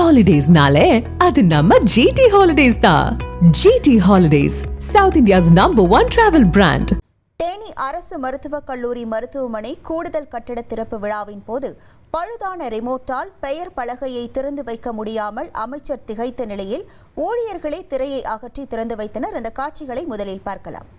Holidays-nale, அது நம்ம GT Holidays தான். GT Holidays, South India's #1 travel brand. Theni அரசு மருத்துவக் கல்லூரி மருத்துவமனை கூடுதல் கட்டிட திறப்பு விழாவின் போது பழுதான ரிமோட்டால் பெயர் பலகையை திறந்து வைக்க முடியாமல் அமைச்சர் திகைத்த நிலையில் ஊழியர்களே திரையை அகற்றி திறந்து வைத்தனர். அந்த காட்சிகளை முதலில் பார்க்கலாம்.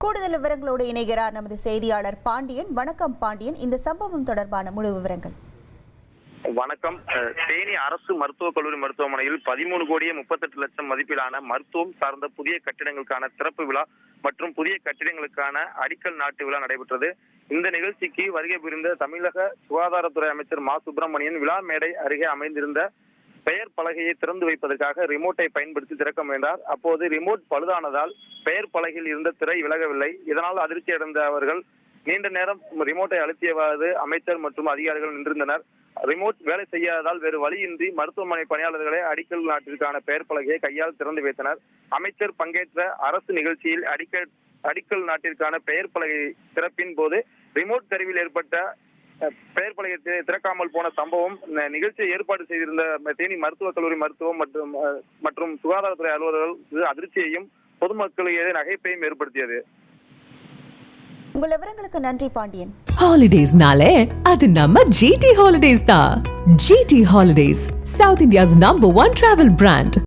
கூடுதல் விவரங்களோடு இணைகிறார் நமது செய்தியாளர் பாண்டியன். வணக்கம் பாண்டியன், இந்த சம்பவம் தொடர்பான முழு விவரங்கள். வணக்கம். தேனி அரசு மருத்துவக் கல்லூரி மருத்துவமனையில் 13,38,00,000 மதிப்பிலான மருத்துவம் சார்ந்த புதிய கட்டிடங்களுக்கான திறப்பு விழா மற்றும் புதிய கட்டிடங்களுக்கான அடிக்கல் நாட்டு விழா நடைபெற்றது. இந்த நிகழ்ச்சிக்கு வருகை புரிந்த தமிழக சுகாதாரத்துறை அமைச்சர் மா சுப்பிரமணியன் விழா மேடை அருகே அமைந்திருந்த பெயர் பலகையை திறந்து வைப்பதற்காக ரிமோட்டை பயன்படுத்தி திறக்க முயன்றார். அப்போது ரிமோட் பழுதானதால் பெயர் பலகையில் இருந்த திரை விலகவில்லை. இதனால் அதிர்ச்சி அடைந்த அவர்கள் நீண்ட நேரம் ரிமோட்டை அழுத்தியவாறு அமைச்சர் மற்றும் அதிகாரிகள் நின்றிருந்தனர். ரிமோட் வேலை செய்யாததால் வேறு வழியின்றி மருத்துவமனை பணியாளர்களே அடிக்கல் நாட்டிற்கான பெயர் பலகையை கையால் திறந்து வைத்தனர். அமைச்சர் பங்கேற்ற அரசு நிகழ்ச்சியில் அடிக்கல் நாட்டிற்கான பெயர் பலகை திறப்பின் போது ரிமோட் கருவியில் ஏற்பட்ட பெயர் பலகை திறக்காமல் போன சம்பவம் நிகழ்ச்சியை ஏற்பாடு செய்திருந்த தேனி மருத்துவக் கல்லூரி மருத்துவம் மற்றும் சுகாதாரத்துறை அலுவலர்கள் அதிர்ச்சியையும் பொதுமக்களிடையே நகைப்பையும் ஏற்படுத்தியது. உங்கள் விவரங்களுக்கு நன்றி பாண்டியன். Holidays-nale, அது நம்ம GT Holidays தான். GT Holidays, South India's #1 travel brand.